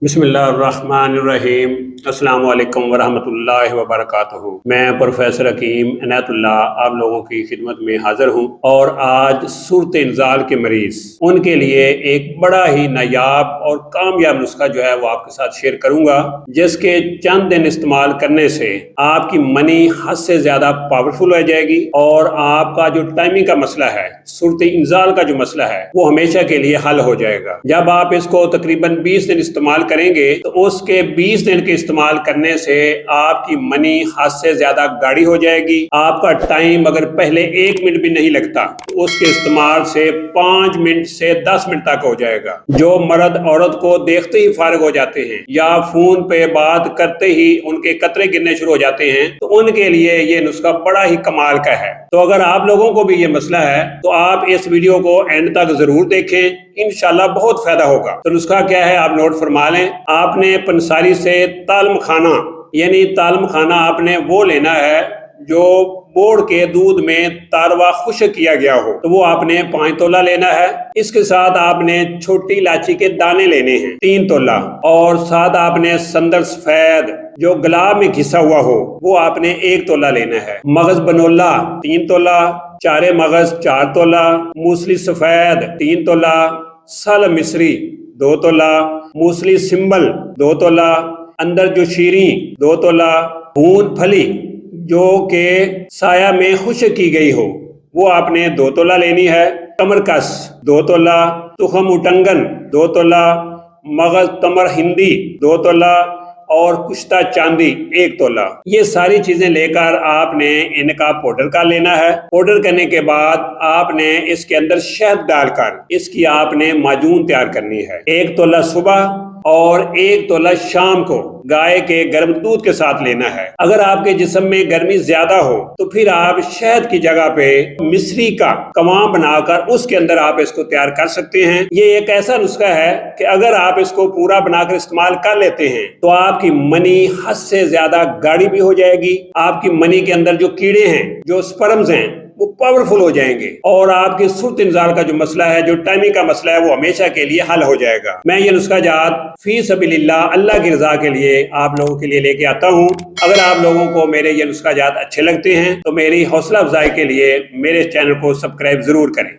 बिस्मिल्लाहिर्रहमानिर्रहीम। अस्सलाम वालेकुम वरहमतुल्लाहि वबरकातुहू। मैं प्रोफेसर हकीम इनायतुल्लाह आप लोगों की खिदमत में हाजिर हूँ और आज सूरत इंजाल के मरीज उनके लिए एक बड़ा ही नायाब और कामयाब नुस्खा जो है वो आपके साथ शेयर करूंगा, जिसके चंद दिन इस्तेमाल करने से आपकी मनी हद से ज्यादा पावरफुल हो जाएगी और आपका जो टाइमिंग का मसला है, सूरत इंजाल का जो मसला है, वो हमेशा के लिए हल हो जाएगा। जब आप इसको तकरीबन 20 दिन इस्तेमाल करेंगे तो उसके 20 दिन के इस्तेमाल करने से आपकी मनी हद से ज्यादा गाढ़ी हो जाएगी। आपका टाइम अगर पहले 1 मिनट भी नहीं लगता तो उसके इस्तेमाल से 5 मिनट से 10 मिनट तक हो जाएगा। जो मर्द औरत को देखते ही फारिग हो जाते हैं या फोन पे बात करते ही उनके कतरे गिरने शुरू हो जाते हैं, तो उनके लिए ये नुस्खा बड़ा ही कमाल का है। तो अगर आप लोगों को भी ये मसला है तो आप इस वीडियो को एंड तक जरूर देखें, इंशाल्लाह बहुत फायदा होगा। तो नुस्खा क्या है आप नोट फरमा लें। आपने पंसारी से तालम खाना यानी तालम खाना आपने वो लेना है जो बोड़ के दूध में तारवा खुश्क किया गया हो, तो वो आपने 5 तोला लेना है। इसके साथ आपने छोटी इलायची के दाने लेने हैं 3 तोला, और साथ आपने संदर सफेद जो गुलाब में घिसा हुआ हो वो आपने 1 तोला लेना है। मगज बनोला 3 तोला, चारे मगज 4 तोला, मूसली सफेद 3 तोला, सल मिस्री 2 तोला, मूसली सिंबल 2 तोला, अंदर जो शीरी 2 तोला, भून फली जो के साया में खुश्क की गई हो वो आपने 2 तोला लेनी है। कमरकस 2 तोला, तुखम उटंगन 2 तोला, मगज तमर हिंदी 2 तोला और कुश्ता चांदी 1 तोला। ये सारी चीजें लेकर आपने इनका पाउडर कर लेना है। पाउडर करने के बाद आपने इसके अंदर शहद डालकर इसकी आपने माजून तैयार करनी है। 1 तोला सुबह और 1 तोला शाम को गाय के गर्म दूध के साथ लेना है। अगर आपके जिस्म में गर्मी ज्यादा हो तो फिर आप शहद की जगह पे मिश्री का कवाम बनाकर उसके अंदर आप इसको तैयार कर सकते हैं। ये एक ऐसा नुस्खा है कि अगर आप इसको पूरा बनाकर इस्तेमाल कर लेते हैं तो आपकी मनी हद से ज्यादा गाढ़ी भी हो जाएगी। आपकी मनी के अंदर जो कीड़े हैं, जो स्पर्म्स हैं, वो पावरफुल हो जाएंगे और आपके सूरत इंजाल का जो मसला है, जो टाइमिंग का मसला है, वो हमेशा के लिए हल हो जाएगा। मैं ये नुस्खा जात फी सबीलिल्लाह अल्लाह की रजा के लिए आप लोगों के लिए लेके आता हूँ। अगर आप लोगों को मेरे ये नुस्खा जात अच्छे लगते हैं तो मेरी हौसला अफजाई के लिए मेरे चैनल को सब्सक्राइब जरूर करें।